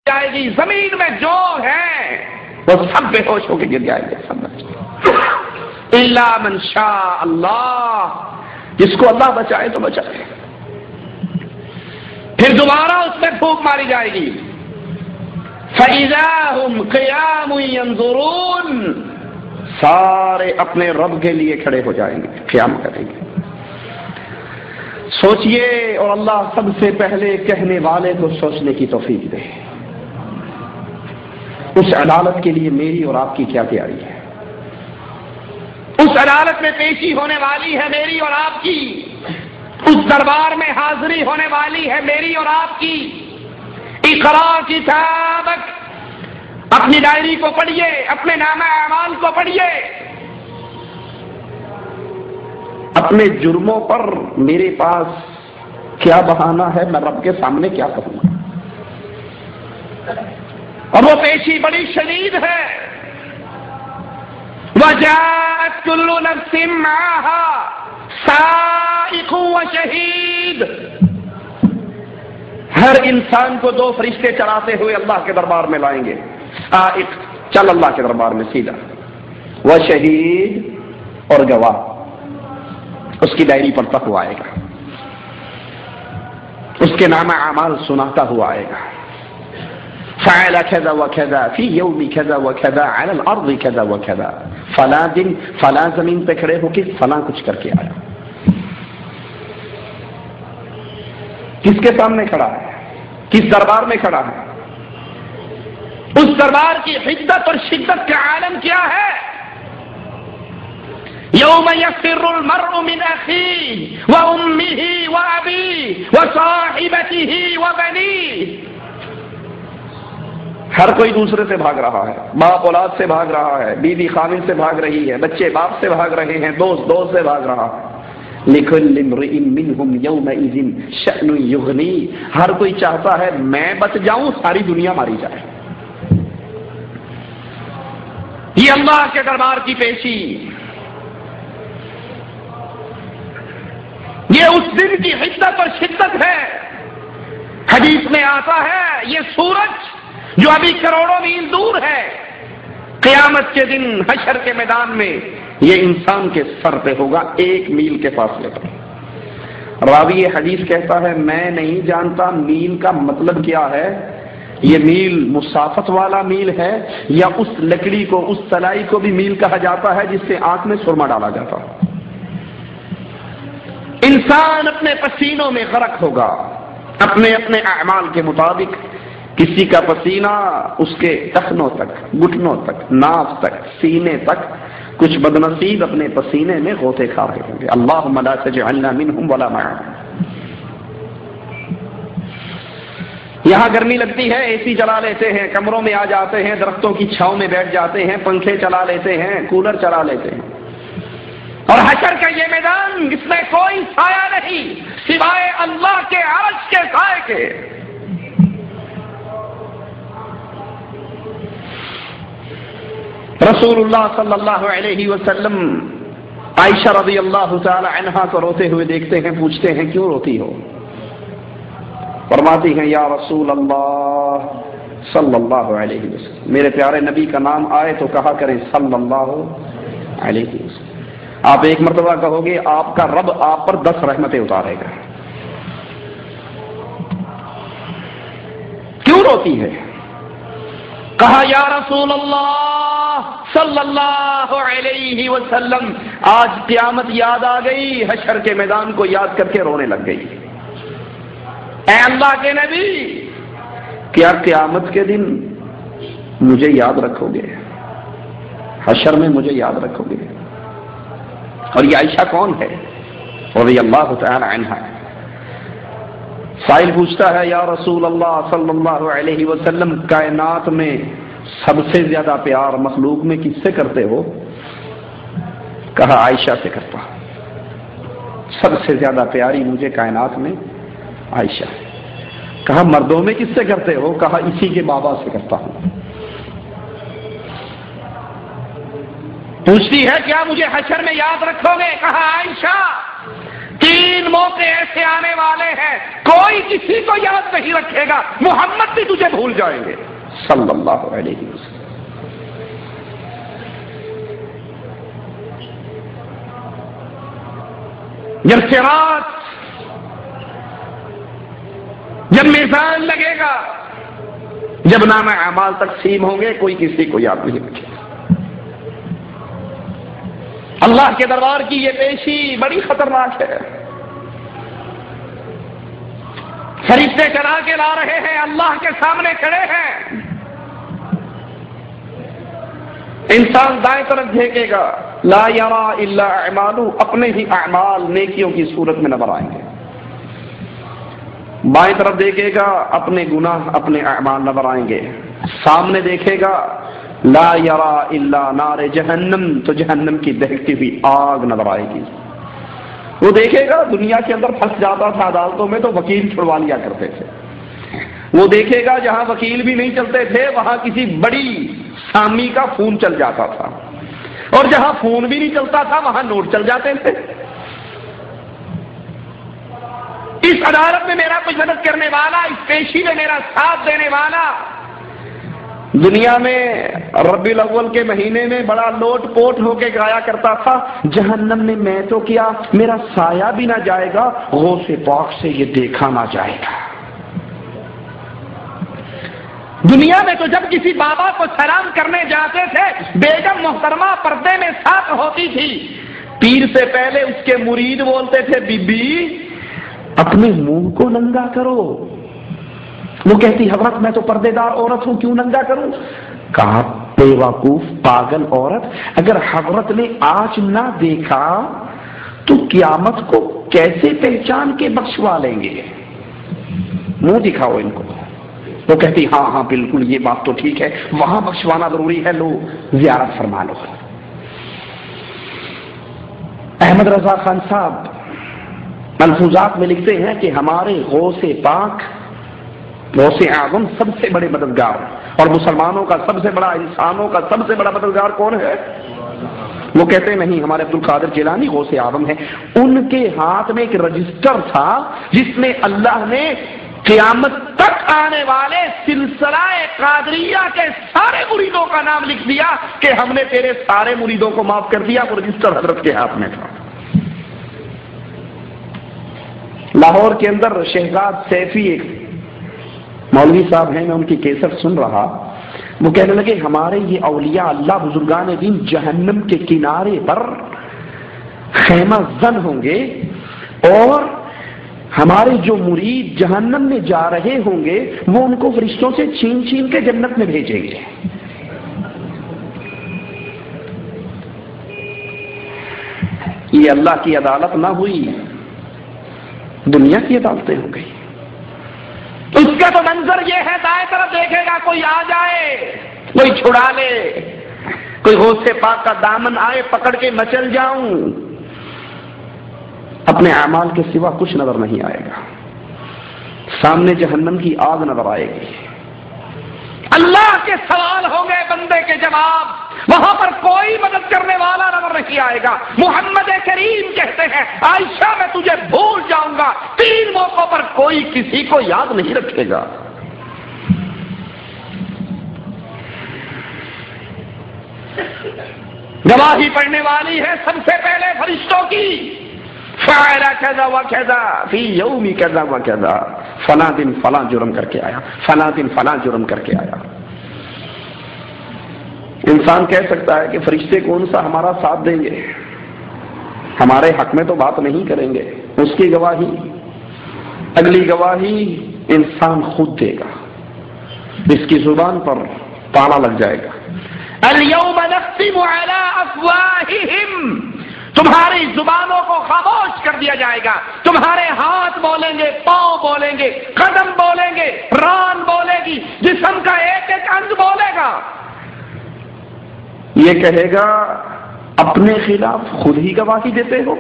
جائے گی، زمین میں جو ہے وہ سب بے ہوش ہو کے گر جائیں گے، سب الا من شاء اللہ، جس کو اللہ بچائے تو بچائے۔ پھر دوبارہ اس میں پھونک ماری جائے گی، فَإِذَا هُمْ قِيَامٌ يَنظُرُونَ، سارے اپنے رب کے لیے کھڑے ہو جائیں گے، قیام کریں گے۔ سوچئے، اور اللہ سب سے پہلے کہنے والے کو سوچنے کی توفیق دے۔ اس عدالت کے لیے میری اور آپ کی کیا تیاری ہے؟ اس عدالت میں پیشی ہونے والی ہے میری اور آپ کی، اس دربار میں حاضری ہونے والی ہے میری اور آپ کی۔ اقرا کتابک، اپنی ڈائری کو پڑھیے، اپنے نامہ اعمال کو پڑھیے۔ اپنے جرموں پر میرے پاس کیا بہانہ ہے، میں رب کے سامنے کیا کہوں گا؟ اور وہ پیشی بڑی شدید ہے۔ وَجَاءَتْ كُلُّ نَفْسٍ مَعَهَا سَائِقٌ وَشَهِيدٌ، ہر انسان کو دو فرشتے چلاتے ہوئے اللہ کے دربار میں لائیں گے۔ سائق، چل اللہ کے دربار میں سیدھا، وشہید، اور گواہ اس کی ڈائری پڑھتا ہوا آئے گا، اس کے نام اعمال سناتا ہوا آئے گا۔ فعل كذا وكذا في يوم كذا وكذا على الارض كذا وكذا، فلاں دن فلاں زمین پہ کھڑے ہو کے فلاں کچھ کر کے آیا۔ کس کے سامنے کھڑا ہے؟ کس دربار میں کھڑا ہے؟ اس دربار کی حدت اور شدت کا عالم کیا ہے؟ یوم یفر المرء من اخیہ وامہ وابیہ وصاحبتہ وبنیہ، ہر کوئی دوسرے سے بھاگ رہا ہے، باپ اولاد سے بھاگ رہا ہے، بیوی خاوند سے بھاگ رہی ہے، بچے باپ سے بھاگ رہے ہیں، دوست سے بھاگ رہا ہے۔ لِكُلِّ امْرِئٍ مِّنْهُمْ يَوْمَئِذٍ شَأْنٌ يُغْنِيهِ، ہر کوئی چاہتا ہے میں بچ جاؤں، ساری دنیا ماری جائے۔ یہ اللہ کے دربار کی پیشی، یہ اس دن کی حدت اور شدت ہے۔ حدیث میں آتا ہے یہ سورج جو ابھی کروڑوں میل دور ہے، قیامت کے دن حشر کے میدان میں یہ انسان کے سر پہ ہوگا، 1 میل کے فاصلے پر۔ راوی حدیث کہتا ہے میں نہیں جانتا میل کا مطلب کیا ہے، یہ میل مسافت والا میل ہے یا اس لکڑی کو، اس تلائی کو بھی میل کہا جاتا ہے جس سے آنکھ میں سرما ڈالا جاتا ہے۔ انسان اپنے پسینوں میں غرق ہوگا، اپنے اپنے اعمال کے مطابق۔ کسی کا پسینہ اس کے ٹخنوں تک، گھٹنوں تک، ناف تک، سینے تک، کچھ بدنصیب اپنے پسینے میں غوطے کھا رہے ہوں گے۔ اللہم لا تجعلنا منہم ولا معهم۔ یہاں گرمی لگتی ہے، اے سی چلا لیتے ہیں، کمروں میں آ جاتے ہیں، درختوں کی چھاؤں میں بیٹھ جاتے ہیں، پنکھے چلا لیتے ہیں، کولر چلا لیتے ہیں۔ اور حشر کا یہ میدان جس میں کوئی سایہ نہیں سوائے اللہ کے عرش کے سائے کے۔ رسول اللہ صلی اللہ علیہ وسلم عائشہ رضی اللہ تعالی عنہا کو روتے ہوئے دیکھتے ہیں، پوچھتے ہیں کیوں روتی ہو؟ فرماتی ہیں یا رسول اللہ صلی اللہ علیہ وسلم، میرے پیارے نبی کا نام آئے تو کہا کریں صلی اللہ علیہ وسلم۔ آپ ایک مرتبہ کہو گے آپ کا رب آپ پر 10 رحمتیں اتارے گا۔ کیوں روتی ہے؟ کہا یا رسول اللہ صلی اللہ علیہ وسلم، آج قیامت یاد آ گئی، حشر کے میدان کو یاد کر کے رونے لگ گئی۔ اے اللہ کے نبی، کیا قیامت کے دن مجھے یاد رکھو گے؟ حشر میں مجھے یاد رکھو گے؟ اور یہ عائشہ کون ہے؟ رضی اللہ تعالی عنہا۔ سائل پوچھتا ہے یا رسول اللہ صلی اللہ علیہ وسلم، کائنات میں سب سے زیادہ پیار مخلوق میں کس سے کرتے ہو؟ کہا عائشہ سے کرتا ہوں، سب سے زیادہ پیاری مجھے کائنات میں عائشہ۔ کہا مردوں میں کس سے کرتے ہو؟ کہا اسی کے بابا سے کرتا ہوں۔ پوچھتی ہے کیا مجھے حشر میں یاد رکھو گے؟ کہا عائشہ 3 موقع ایسے آنے والے ہیں کوئی کسی کو یاد نہیں رکھے گا، محمد بھی تجھے بھول جائیں گے صلی اللہ علیہ وسلم۔ جب صراط، جب میزان لگے گا، جب نام اعمال تقسیم ہوں گے، کوئی کسی کو یاد نہیں رکھے گا۔ اللہ کے دربار کی یہ پیشی بڑی خطرناک ہے۔ فرشتے چلا کے لا رہے ہیں، اللہ کے سامنے کھڑے ہیں۔ انسان دائیں طرف دیکھے گا، لا یرا الا اعمالہ، اپنے ہی اعمال نیکیوں کی صورت میں نظر آئیں گے۔ بائیں طرف دیکھے گا، اپنے گناہ، اپنے اعمال نظر آئیں گے۔ سامنے دیکھے گا، لا یرا الا نار جہنم، تو جہنم کی دہکتی ہوئی آگ نظر آئے گی۔ وہ دیکھے گا، دنیا کے اندر پھنس جاتا تھا عدالتوں میں تو وکیل چھڑوا لیا کرتے تھے۔ وہ دیکھے گا جہاں وکیل بھی نہیں چلتے تھے وہاں کسی بڑی سامی کا فون چل جاتا تھا، اور جہاں فون بھی نہیں چلتا تھا وہاں نوٹ چل جاتے تھے۔ اس عدالت میں میرا کوئی مدد کرنے والا، اس پیشی میں میرا ساتھ دینے والا، دنیا میں ربیع الاول کے مہینے میں بڑا لوٹ پوٹ ہو کے گایا کرتا تھا، جہنم میں میں تو کیا میرا سایہ بھی نہ جائے گا، غوث پاک سے یہ دیکھا نہ جائے گا۔ دنیا میں تو جب کسی بابا کو سلام کرنے جاتے تھے، بیگم محترمہ پردے میں ساتھ ہوتی تھی، پیر سے پہلے اس کے مرید بولتے تھے، بی بی اپنے منہ کو ننگا کرو۔ وہ کہتی، حضرت میں تو پردے دار عورت ہوں، کیوں ننگا کروں؟ کہا، بے وقوف پاگل عورت، اگر حضرت نے آج نہ دیکھا تو قیامت کو کیسے پہچان کے بخشوا لیں گے؟ منہ دکھاؤ ان کو۔ وہ کہتی، ہاں ہاں بالکل یہ بات تو ٹھیک ہے، وہاں بخشوانا ضروری ہے، لو زیارت فرما لو۔ احمد رضا خان صاحب ملفوظات میں لکھتے ہیں کہ ہمارے غوث پاک، غوث اعظم سب سے بڑے مددگار، اور مسلمانوں کا سب سے بڑا، انسانوں کا سب سے بڑا مددگار کون ہے؟ وہ کہتے نہیں، ہمارے عبد القادر جیلانی غوث اعظم ہے۔ ان کے ہاتھ میں ایک رجسٹر تھا جس میں اللہ نے قیامت تک آنے والے سلسلہ قادریہ کے سارے مریدوں کا نام لکھ دیا کہ ہم نے تیرے سارے مریدوں کو معاف کر دیا۔ وہ رجسٹر حضرت کے ہاتھ میں تھا۔ لاہور کے اندر شہزاد سیفی ایک مولوی صاحب ہیں، میں ان کی کیسٹ سن رہا، وہ کہنے لگے ہمارے یہ اولیاء اللہ بزرگان دین جہنم کے کنارے پر خیمہ زن ہوں گے، اور ہمارے جو مرید جہنم میں جا رہے ہوں گے وہ ان کو فرشتوں سے چھین چھین کے جنت میں بھیجیں گے۔ یہ اللہ کی عدالت نہ ہوئی، دنیا کی عدالتیں ہو گئی۔ اس کا تو منظر یہ ہے، دائیں طرف دیکھے گا کوئی آ جائے، کوئی چھڑا لے، کوئی غوث پاک کا دامن آئے پکڑ کے مچل جاؤں، اپنے اعمال کے سوا کچھ نظر نہیں آئے گا۔ سامنے جہنم کی آگ نظر آئے گی، اللہ کے سوال ہوں گے، بندے کے جواب، وہاں پر کوئی مدد کرنے والا نظر نہیں آئے گا۔ محمد کریم کہتے ہیں، عائشہ میں تجھے بھول جاؤں گا، 3 موقعوں پر کوئی کسی کو یاد نہیں رکھے گا۔ گواہی پڑھنے والی ہے سب سے پہلے فرشتوں کی، فعل کذا و کذا فی یوم کذا و کذا، فلاں دن فلاں جرم کر کے آیا، فلاں دن فلاں جرم کر کے آیا۔ انسان کہہ سکتا ہے کہ فرشتے کون سا ہمارا ساتھ دیں گے، ہمارے حق میں تو بات نہیں کریں گے۔ اس کی گواہی، اگلی گواہی انسان خود دے گا، اس کی زبان پر تالا لگ جائے گا۔ الیوم نختم علی افواہہم، تمہاری زبانوں کو خاموش کر دیا جائے گا، تمہارے ہاتھ بولیں گے، پاؤں بولیں گے، قدم بولیں گے، ران بولے گی، جسم کا ایک ایک انگ بولے گا۔ یہ کہے گا اپنے خلاف خود ہی گواہی دیتے ہو،